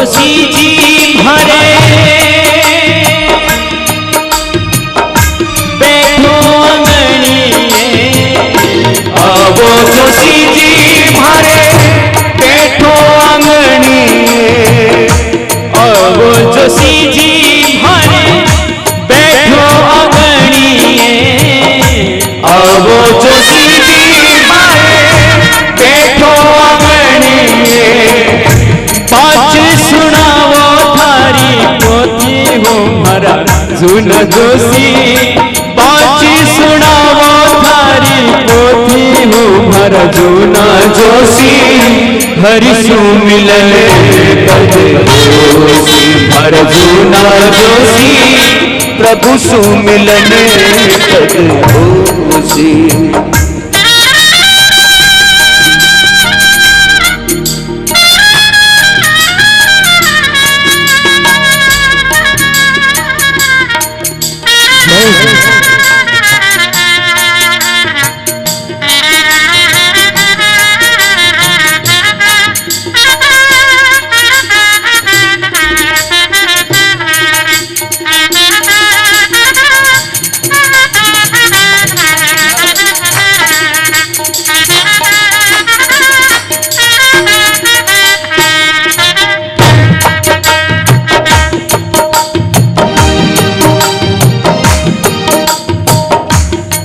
जोशी जी भरे बैठो अंगणिए, आवो जोशी जी भरे बैठो अंगणिए, आवो जोशी जी भरे बैठो अंगणिए, आवो जोशी जी भरे बैठो अंगणिए, पाँच सुनावो थारी पोथी हो मारा जून जोशी, पाँच सुनावो थारी पोथी हो मारा जून जोशी, हरि सुमिलन जोशी हर जूना जोशी, प्रभु सुमिलन कद होसी।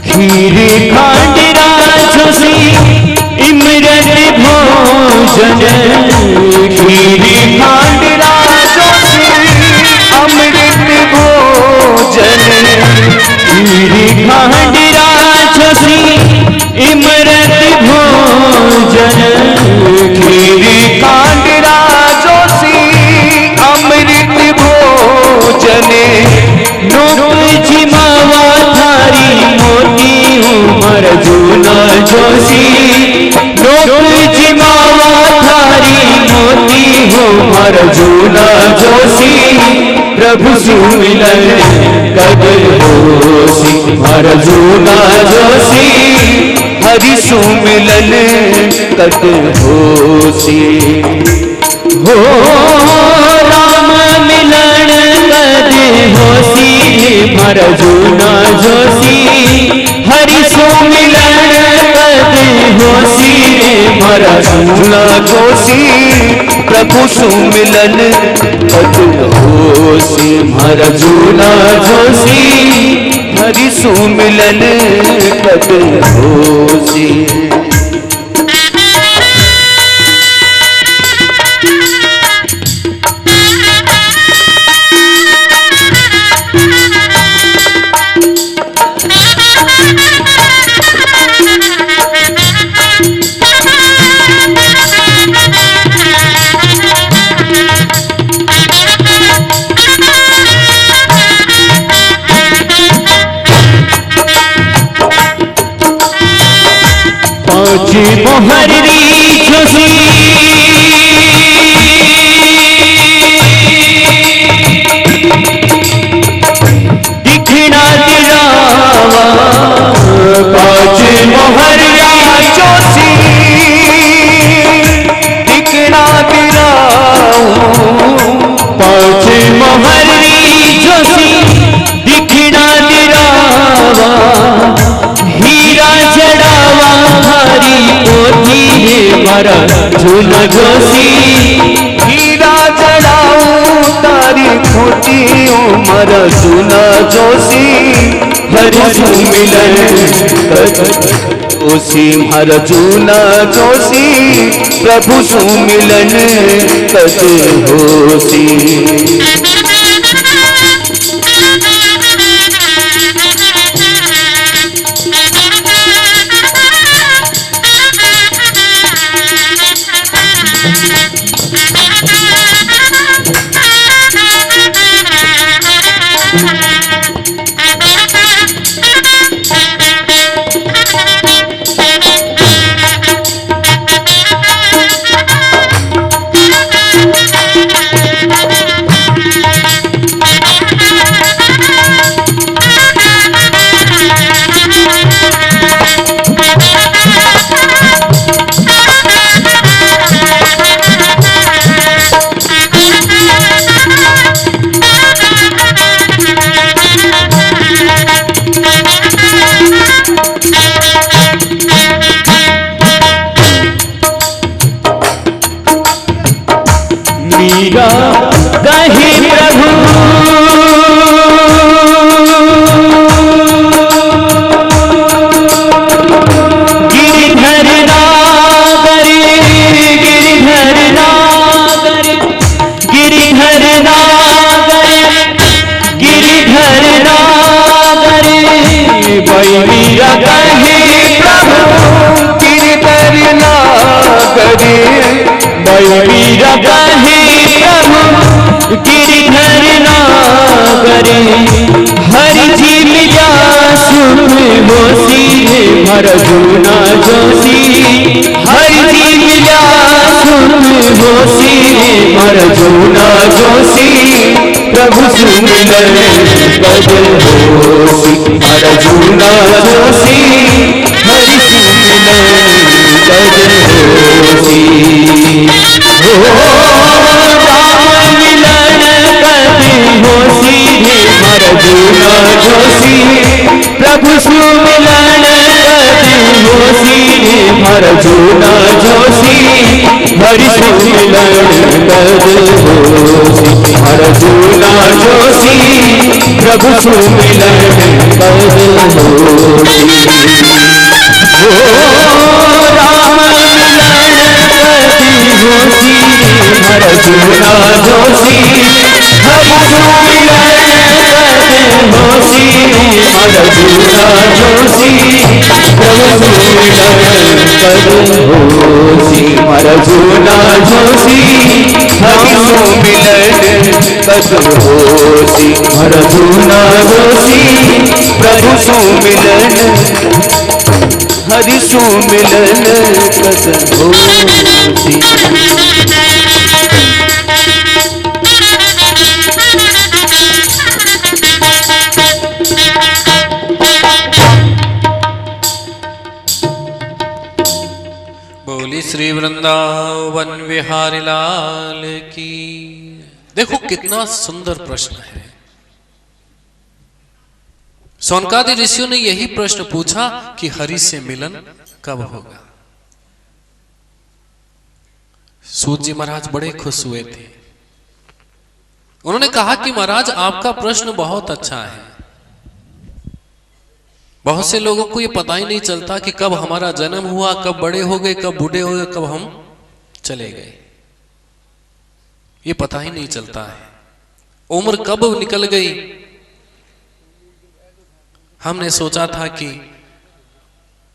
खीरी खांडरा जोशी इमरत भोजन, खीरी खांडरा जोशी अमृत भोजन, खीरी खांडरा जोशी इमरत भोजन, खीरी खांडरा जोशी अमृत भोजन, नोक जिमावा थारी मोती उमर जूना जोशी, नोक जिमावा थारी मोती उमर जूना जोशी, प्रभु सुमिलन कद होसी हर जूना जोशी, हरि सुमिलन कद होसी। हो राम मिलन कद होसी मर जूना जोशी, हरि सुमिलन कद होसी मर जूना जोशी, प्रभु सुमिलन कद होसी हर जूना जोशी, हरि सुमिलन कद होसी। पाँच मोहरी जोशी दिखना दिलावा, पाँच मोहरिया जोशी दिखना दिलाऊं, पाँच मोहरी जोशी दिखना दिलावा, हीरा जड़ावा थारी पोथी है मारा जूना जोशी, हीरा जड़ाऊं तारी खोटी उमर जूना जोशी, हरि सुमिलन कद होसी हर जूना जोशी, प्रभु सुमिलन कद होसी। कहे प्रभु गिरिधर नागर गिरिधर नागर गिरिधर नागर गिरिधर नागर बैरिया कहे प्रभु गिरिधर नागर बैरिया कहे प्रभु गिरिधर नागर हरि जी मिला सुन होसी भर जूना जोशी हरि जी मिला सुन होसी भर जूना जोशी प्रभु सुमिरन कद होसी भर जूना जोशी हरि सुमिरन कद होसी हो राम मिलन कद होसी भर जूना जोशी प्रभु सुमिलन कद होसी भर जूना जोशी हरि सुमिलन कद होसी भर जूना जोशी प्रभु सुमिलन कद होसी ओ राम मिलन कद होसी भर जूना जोशी हरि सुमिलन कद होसी भर जूना जोशी प्रभु सुमिलन कद होसी भर जूना जोशी हरि सुमिलन कद होसी भर जूना जोशी प्रभु सुमिलन हरि सुमिलन कद होसी। बोली श्री वृंदावन विहारी लाल की। देखो कितना सुंदर प्रश्न है। सौनकादि ऋषियों ने यही प्रश्न पूछा कि हरि से मिलन कब होगा। सूत जी महाराज बड़े खुश हुए थे। उन्होंने कहा कि महाराज आपका प्रश्न बहुत अच्छा है। बहुत से लोगों को ये पता ही नहीं चलता कि कब हमारा जन्म हुआ, कब बड़े हो गए, कब बूढ़े हो गए, कब हम चले गए। ये पता ही नहीं चलता है। उम्र कब निकल गई। हमने सोचा था कि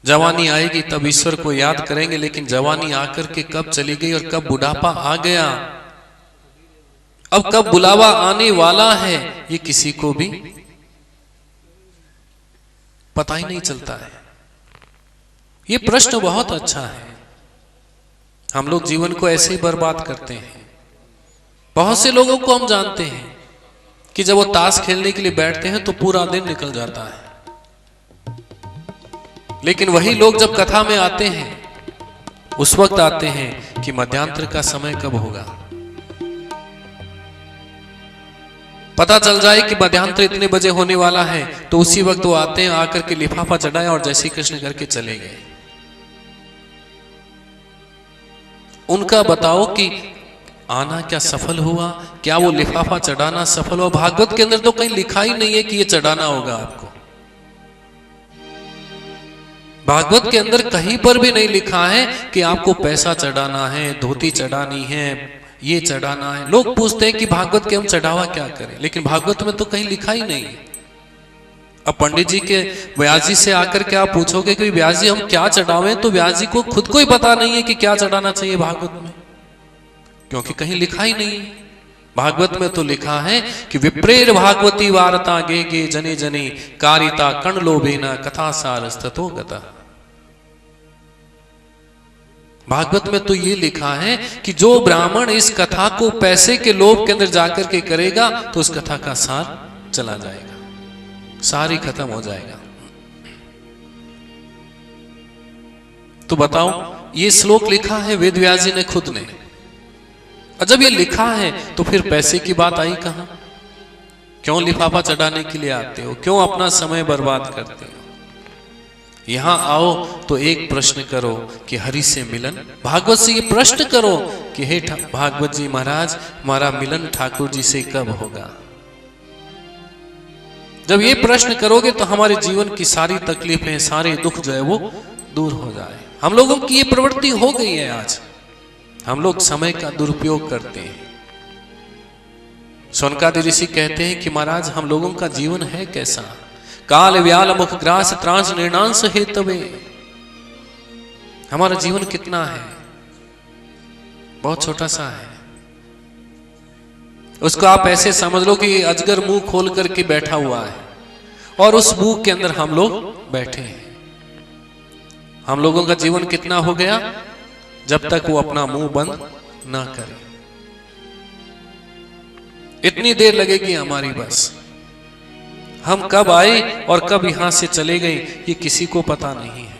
जवानी आएगी तब ईश्वर को याद करेंगे, लेकिन जवानी आकर के कब चली गई और कब बुढ़ापा आ गया। अब कब बुलावा आने वाला है ये किसी को भी पता ही नहीं चलता है। ये प्रश्न बहुत अच्छा है। हम लोग जीवन को ऐसे ही बर्बाद करते हैं। बहुत से लोगों को हम जानते हैं कि जब वो ताश खेलने के लिए बैठते हैं तो पूरा दिन निकल जाता है, लेकिन वही लोग जब कथा में आते हैं उस वक्त आते हैं कि मध्यांतर का समय कब होगा। पता चल जाए कि मध्यांतर इतने बजे होने वाला है तो उसी वक्त वो आते हैं, आकर के लिफाफा चढ़ाए और जय श्री कृष्ण करके चले गए। उनका बताओ कि आना क्या सफल हुआ, क्या वो लिफाफा चढ़ाना सफल हुआ। भागवत के अंदर तो कहीं लिखा ही नहीं है कि ये चढ़ाना होगा आपको। भागवत के अंदर कहीं पर भी नहीं लिखा है कि आपको पैसा चढ़ाना है, धोती चढ़ानी है, ये चढ़ाना है। लोग पूछते हैं कि भागवत के हम चढ़ावा क्या करें, लेकिन भागवत में तो कहीं लिखा ही नहीं। अब पंडित जी के व्यास जी से आकर के आप पूछोगे कि व्यास जी हम क्या चढ़ावें, तो व्यास जी को खुद को ही पता नहीं है कि क्या चढ़ाना चाहिए भागवत में, क्योंकि कहीं लिखा ही नहीं है। भागवत में तो लिखा है कि विप्रेर भागवती वार्ता गे गे जने जने कारिता कण लोभेना कथा सार स्ततो गता। भागवत में तो ये लिखा है कि जो ब्राह्मण इस कथा को पैसे के लोभ के अंदर जाकर के करेगा तो उस कथा का सार चला जाएगा, सार ही खत्म हो जाएगा। तो बताओ, ये श्लोक लिखा है वेद व्यास जी ने खुद ने। और जब ये लिखा है तो फिर पैसे की बात आई कहां। क्यों लिफाफा चढ़ाने के लिए आते हो, क्यों अपना समय बर्बाद करते हो। यहां आओ तो एक प्रश्न करो कि हरि से मिलन, भागवत से ये प्रश्न करो कि हे भागवत जी महाराज, हमारा मिलन ठाकुर जी से कब होगा। जब ये प्रश्न करोगे तो हमारे जीवन की सारी तकलीफें, सारे दुख जो है वो दूर हो जाए। हम लोगों की ये प्रवृत्ति हो गई है आज, हम लोग समय का दुरुपयोग करते हैं। सोनकादि ऋषि कहते हैं कि महाराज हम लोगों का जीवन है कैसा, काल व्याल मुख ग्रास त्रास निर्णांस हेतवे। हमारा जीवन कितना है, बहुत छोटा सा है। उसको आप ऐसे समझ लो कि अजगर मुंह खोल करके बैठा हुआ है और उस मुंह के अंदर हम लोग बैठे हैं। हम लोगों का जीवन कितना हो गया, जब तक वो अपना मुंह बंद ना करे। इतनी देर लगेगी हमारी, बस हम कब आए और कब यहां से चले गए ये किसी को पता नहीं है।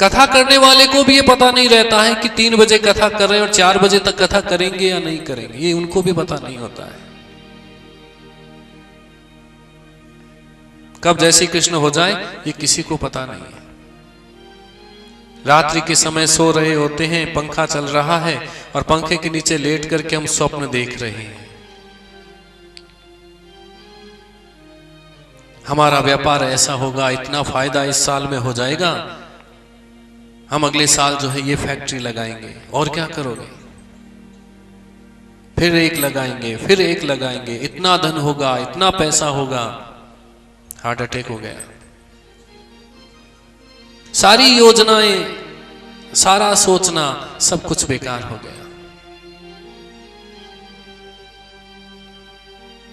कथा करने वाले को भी ये पता नहीं रहता है कि 3 बजे कथा कर रहे हैं और 4 बजे तक कथा करेंगे या नहीं करेंगे, ये उनको भी पता नहीं होता है। कब जय श्री कृष्ण हो जाए ये किसी को पता नहीं है। रात्रि के समय सो रहे होते हैं, पंखा चल रहा है और पंखे के नीचे लेट करके हम स्वप्न देख रहे हैं। हमारा व्यापार ऐसा होगा, इतना फायदा इस साल में हो जाएगा, हम अगले साल जो है ये फैक्ट्री लगाएंगे। और क्या करोगे, फिर एक लगाएंगे, फिर एक लगाएंगे, इतना धन होगा, इतना पैसा होगा, हार्ट अटैक हो गया। सारी योजनाएं, सारा सोचना, सब कुछ बेकार हो गया।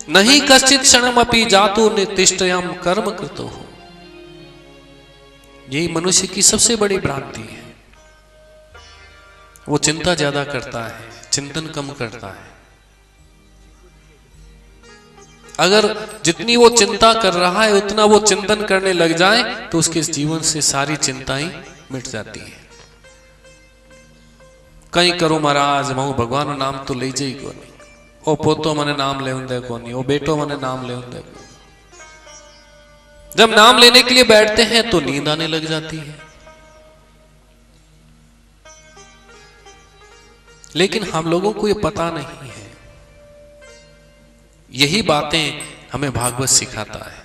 नहीं कश्चित क्षणमपि जातु निर्तिष्ठयम् कर्म कृतो हो। यही मनुष्य की सबसे बड़ी भ्रांति है। वो चिंता ज्यादा करता है, चिंतन कम करता है। अगर जितनी वो चिंता कर रहा है उतना वो चिंतन करने लग जाए तो उसके जीवन से सारी चिंताएं मिट जाती है। कहीं करो महाराज, मैं भगवान नाम तो ले जाई को नहीं, ओ पोतो मने नाम ले दे को नहीं, ओ बेटो मने नाम ले दे। जब नाम लेने के लिए बैठते हैं तो नींद आने लग जाती है। लेकिन हम लोगों को ये पता नहीं है। यही बातें हमें भागवत सिखाता है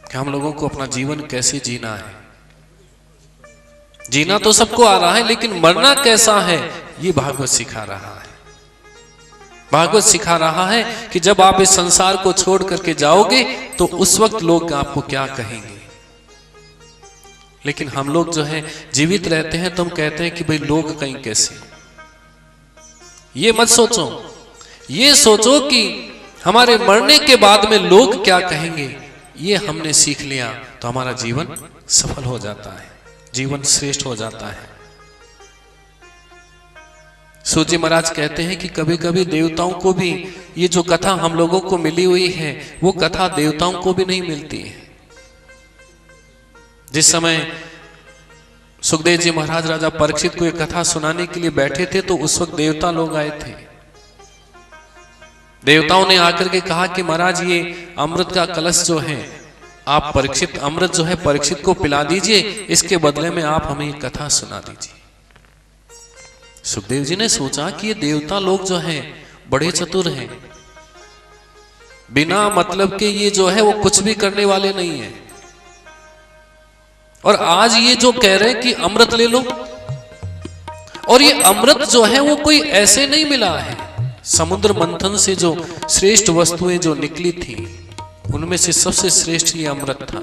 कि हम लोगों को अपना जीवन कैसे जीना है। जीना तो सबको आ रहा है, लेकिन मरना कैसा है ये भागवत सिखा रहा है। भागवत सिखा रहा है कि जब आप इस संसार को छोड़ करके जाओगे तो उस वक्त लोग आपको क्या कहेंगे। लेकिन हम लोग जो है जीवित रहते हैं तो हम कहते हैं कि भाई लोग कहीं कैसे। ये मत सोचो, ये सोचो कि हमारे मरने के बाद में लोग क्या कहेंगे। ये हमने सीख लिया तो हमारा जीवन सफल हो जाता है, जीवन श्रेष्ठ हो जाता है। सूजी महाराज कहते हैं कि कभी कभी देवताओं को भी ये जो कथा हम लोगों को मिली हुई है वो कथा देवताओं को भी नहीं मिलती है। जिस समय सुखदेव जी महाराज राजा परीक्षित को ये कथा सुनाने के लिए बैठे थे तो उस वक्त देवता लोग आए थे। देवताओं ने आकर के कहा कि महाराज ये अमृत का कलश जो है आप परीक्षित, अमृत जो है परीक्षित को पिला दीजिए, इसके बदले में आप हमें ये कथा सुना दीजिए। सुखदेव जी ने सोचा कि ये देवता लोग जो हैं बड़े चतुर हैं, बिना मतलब के ये जो है वो कुछ भी करने वाले नहीं है। और आज ये जो कह रहे हैं कि अमृत ले लो, और ये अमृत जो है वो कोई ऐसे नहीं मिला है। समुद्र मंथन से जो श्रेष्ठ वस्तुएं जो निकली थी उनमें से सबसे श्रेष्ठ ये अमृत था।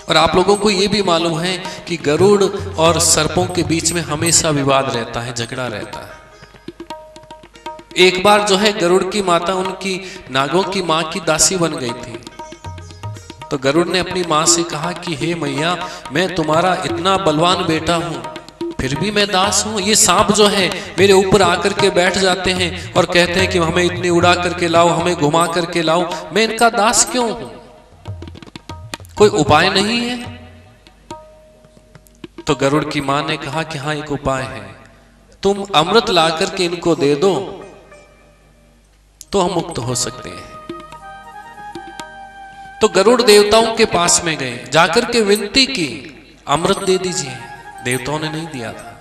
और आप लोगों को ये भी मालूम है कि गरुड़ और सर्पों के बीच में हमेशा विवाद रहता है, झगड़ा रहता है। एक बार जो है गरुड़ की माता उनकी नागों की मां की दासी बन गई थी। तो गरुड़ ने अपनी मां से कहा कि हे मैया, मैं तुम्हारा इतना बलवान बेटा हूं फिर भी मैं दास हूं। ये सांप जो है मेरे ऊपर आकर के बैठ जाते हैं और कहते हैं कि हमें इतनी उड़ा करके लाओ, हमें घुमा करके लाओ, मैं इनका दास क्यों हूं? कोई उपाय नहीं है? तो गरुड़ की मां ने कहा कि हाँ एक उपाय है, तुम अमृत ला करके इनको दे दो तो हम मुक्त हो सकते हैं। तो गरुड़ देवताओं के पास में गए, जाकर के विनती की, अमृत दे दीजिए। देवताओं ने नहीं दिया था।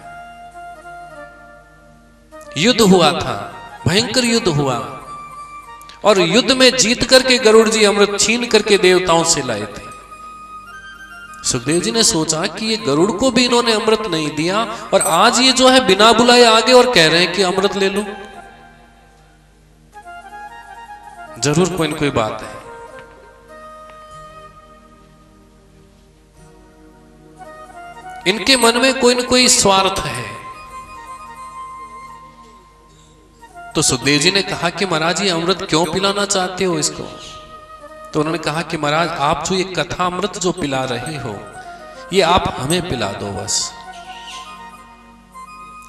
युद्ध हुआ था, भयंकर युद्ध हुआ, और युद्ध में जीत करके गरुड़ जी अमृत छीन करके देवताओं से लाए थे। सुखदेव जी ने सोचा कि ये गरुड़ को भी इन्होंने अमृत नहीं दिया, और आज ये जो है बिना बुलाए आगे और कह रहे हैं कि अमृत ले लो। जरूर कोई न कोई बात है। इनके मन में कोई न कोई स्वार्थ है। तो सुखदेव जी ने कहा कि महाराज ये अमृत क्यों पिलाना चाहते हो इसको? तो उन्होंने कहा कि महाराज आप जो ये कथा अमृत जो पिला रहे हो, ये आप हमें पिला दो बस।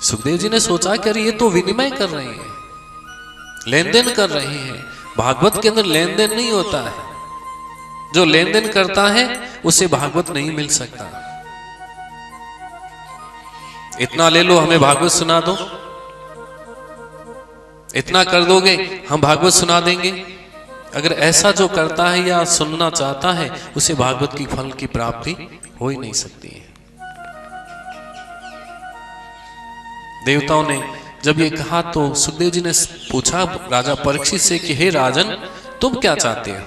सुखदेव जी ने सोचा कि अरे ये तो विनिमय कर रहे हैं, लेन देन कर रहे हैं। भागवत के अंदर लेन देन नहीं होता है। जो लेन देन करता है उसे भागवत नहीं मिल सकता। इतना ले लो, हमें भागवत सुना दो, इतना कर दोगे हम भागवत सुना देंगे। अगर ऐसा जो करता है या सुनना चाहता है, उसे भागवत की फल की प्राप्ति हो ही नहीं सकती है। देवताओं ने जब ये कहा तो सुखदेव जी ने पूछा राजा परीक्षित से कि हे राजन, तुम क्या चाहते हो?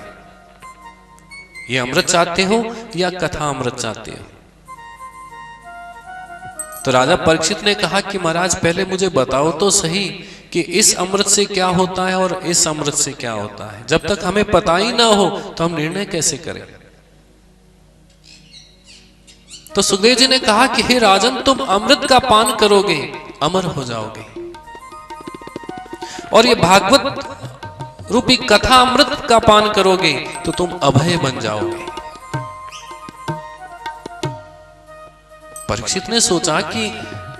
ये अमृत चाहते हो या कथा अमृत चाहते हो? तो राजा परीक्षित ने कहा कि महाराज पहले मुझे बताओ तो सही कि इस अमृत से क्या होता है और इस अमृत से क्या होता है। जब तक हमें पता ही ना हो तो हम निर्णय कैसे करें? तो सुखदेव जी ने कहा कि हे राजन, तुम अमृत का पान करोगे, अमर हो जाओगे, और ये भागवत रूपी कथा अमृत का पान करोगे तो तुम अभय बन जाओगे। परीक्षित ने सोचा कि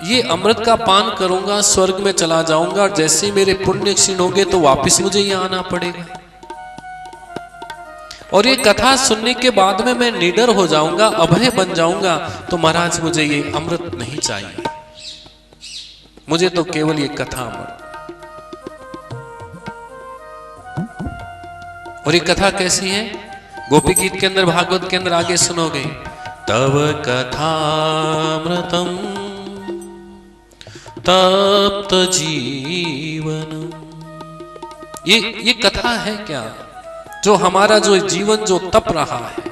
ये अमृत का पान करूंगा, स्वर्ग में चला जाऊंगा, और जैसे ही मेरे पुण्य क्षीण होंगे तो वापस मुझे यहां आना पड़ेगा, और ये कथा सुनने के बाद में मैं निडर हो जाऊंगा, अभय बन जाऊंगा। तो महाराज मुझे ये अमृत नहीं चाहिए, मुझे तो केवल ये कथा अमृत। और ये कथा कैसी है? गोपी गीत के अंदर, भागवत के अंदर आगे सुनोगे, तव कथामृतम तप्त जीवन। ये कथा है क्या? जो हमारा जो जीवन जो तप रहा है,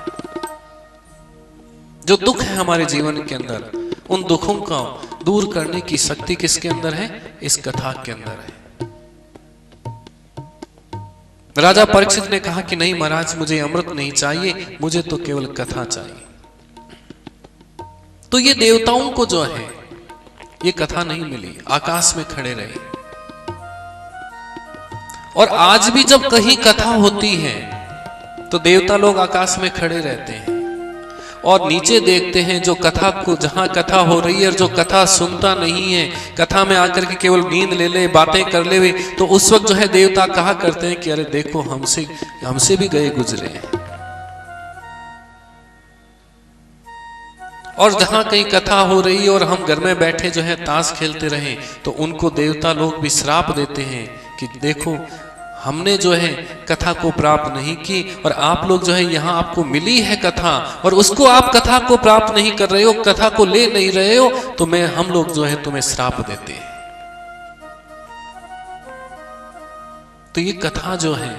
जो दुख है हमारे जीवन के अंदर, उन दुखों को दूर करने की शक्ति किसके अंदर है? इस कथा के अंदर है। राजा परीक्षित ने कहा कि नहीं महाराज, मुझे अमृत नहीं चाहिए, मुझे तो केवल कथा चाहिए। तो ये देवताओं को जो है ये कथा नहीं मिली, आकाश में खड़े रहे। और आज भी जब कहीं कथा होती है तो देवता लोग आकाश में खड़े रहते हैं और नीचे देखते हैं जो कथा को, जहां कथा हो रही है, और जो कथा सुनता नहीं है, कथा में आकर के केवल नींद ले ले, बातें कर ले, तो उस वक्त जो है देवता कहा करते हैं कि अरे देखो हमसे भी गए गुजरे हैं। और जहां कहीं कथा हो रही है और हम घर में बैठे जो है ताश खेलते रहे, तो उनको देवता लोग भी श्राप देते हैं कि देखो हमने जो है कथा को प्राप्त नहीं की, और आप लोग जो है यहाँ आपको मिली है कथा और उसको आप कथा को प्राप्त नहीं कर रहे हो, कथा को ले नहीं रहे हो, तो हम लोग जो है तुम्हें श्राप देते हैं। तो ये कथा जो है,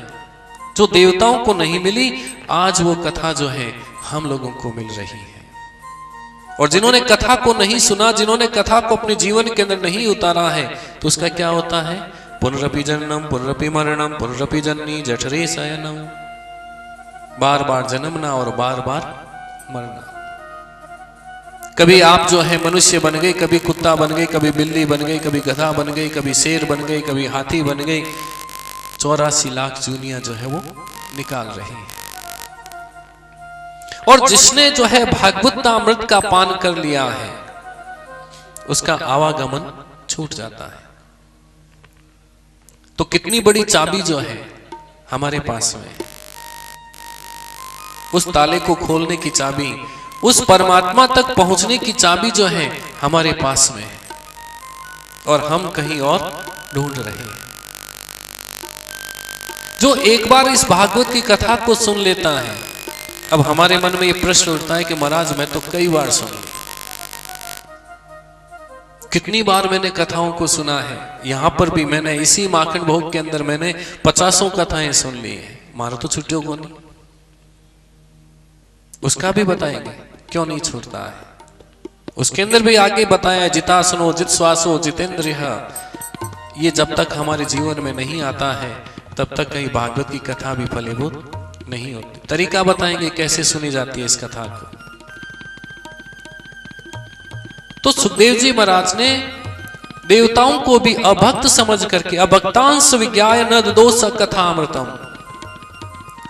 जो देवताओं को नहीं मिली, आज वो कथा जो है हम लोगों को मिल रही है। और जिन्होंने कथा को नहीं सुना, जिन्होंने कथा को अपने जीवन के अंदर नहीं उतारा है, तो उसका क्या होता है? पुनरपि जन्म पुनरपि मरणम पुनरपि जननी जठरे शयनम। बार बार जन्मना और बार बार मरना। कभी आप जो है मनुष्य बन गए, कभी कुत्ता बन गए, कभी बिल्ली बन गई, कभी गधा बन गई, कभी शेर बन गई, कभी हाथी बन गई। 84 लाख जूनियां जो है वो निकाल रही है। और जिसने जो है भागवतामृत का पान कर लिया है, उसका आवागमन छूट जाता है। तो कितनी बड़ी चाबी जो है हमारे पास में, उस ताले को खोलने की चाबी, उस परमात्मा तक पहुंचने की चाबी जो है हमारे पास में, और हम कहीं और ढूंढ रहे हैं। जो एक बार इस भागवत की कथा को सुन लेता है, अब हमारे मन में ये प्रश्न उठता है कि महाराज मैं तो कई बार सुना, कितनी बार मैंने कथाओं को सुना है, यहां पर भी मैंने इसी माखन भोग के अंदर मैंने 50 कथाएं सुन ली है, मारो तो छुट्टियों को नहीं। उसका भी बताएंगे क्यों नहीं छूटता है। उसके अंदर भी आगे बताया जितासनो जित श्वासो जितेंद्रिय, ये जब तक हमारे जीवन में नहीं आता है तब तक कहीं भागवत की कथा भी फलीभूत नहीं होती। तरीका बताएंगे कैसे सुनी जाती है इस कथा को। तो सुखदेव जी महाराज ने देवताओं को भी अभक्त समझ करके, अभक्तांश विज्ञाय न दोष कथा अमृतम,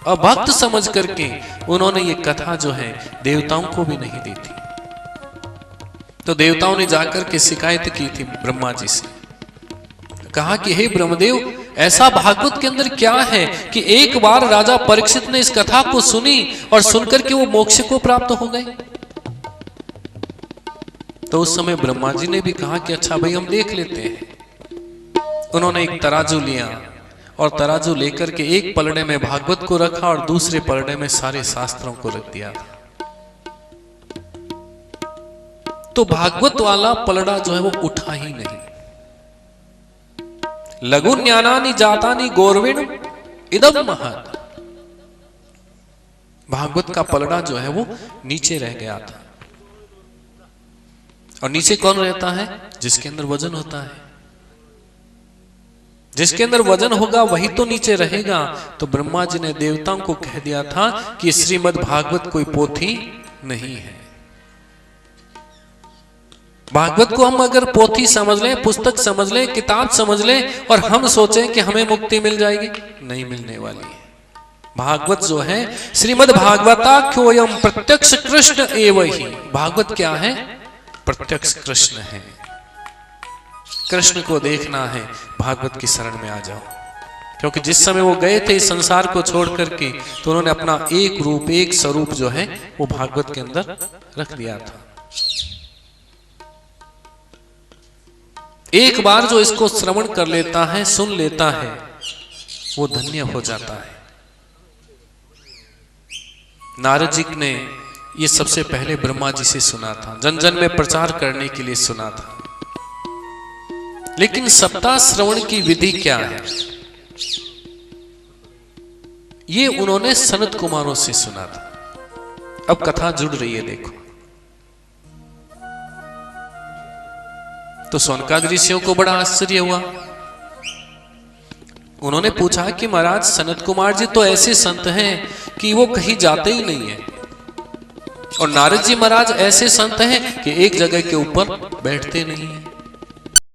अभक्त समझ करके उन्होंने ये कथा जो है देवताओं को भी नहीं दी थी। तो देवताओं ने जाकर के शिकायत की थी ब्रह्मा जी से, कहा कि हे ब्रह्मदेव, ऐसा भागवत के अंदर क्या है कि एक बार राजा परीक्षित ने इस कथा को सुनी और सुनकर के वो मोक्ष को प्राप्त हो गए। तो उस समय ब्रह्मा जी ने भी कहा कि अच्छा भाई हम देख लेते हैं। उन्होंने एक तराजू लिया और तराजू लेकर के एक पलड़े में भागवत को रखा और दूसरे पलड़े में सारे शास्त्रों को रख दिया। तो भागवत वाला पलड़ा जो है वो उठा ही नहीं। लघु ज्ञानानि जातानि गौरवेण इदम महत्, भागवत का पलड़ा जो है वो नीचे रह गया था। और नीचे कौन रहता है? जिसके अंदर वजन होता है। जिसके अंदर वजन होगा वही तो नीचे रहेगा। तो ब्रह्मा जी ने देवताओं को कह दिया था कि श्रीमद् भागवत कोई पोथी नहीं है। भागवत को हम अगर पोथी समझ लें, पुस्तक समझ लें, किताब समझ लें और हम सोचें कि हमें मुक्ति मिल जाएगी, नहीं मिलने वाली है। भागवत जो है श्रीमद् भागवताख्योयम प्रत्यक्ष कृष्ण एव ही। भागवत क्या है? प्रत्यक्ष कृष्ण है। कृष्ण को देखना है, भागवत की शरण में आ जाओ। क्योंकि जिस समय वो गए थे इस संसार को छोड़ करके, तो उन्होंने अपना एक रूप, एक स्वरूप जो है वो भागवत के अंदर रख दिया था। एक बार जो इसको श्रवण कर लेता है, सुन लेता है, वो धन्य हो जाता है। नारद जी ने ये सबसे पहले ब्रह्मा जी से सुना था, जन जन में प्रचार करने के लिए सुना था। लेकिन सप्ताह श्रवण की विधि क्या है, ये उन्होंने सनत कुमारों से सुना था। अब कथा जुड़ रही है, देखो। तो सौनकाद ऋषियों को बड़ा आश्चर्य हुआ। उन्होंने पूछा कि महाराज सनत कुमार जी तो ऐसे संत हैं कि वो कहीं जाते ही नहीं है, और नारद जी महाराज ऐसे संत हैं कि एक जगह के ऊपर बैठते नहीं है।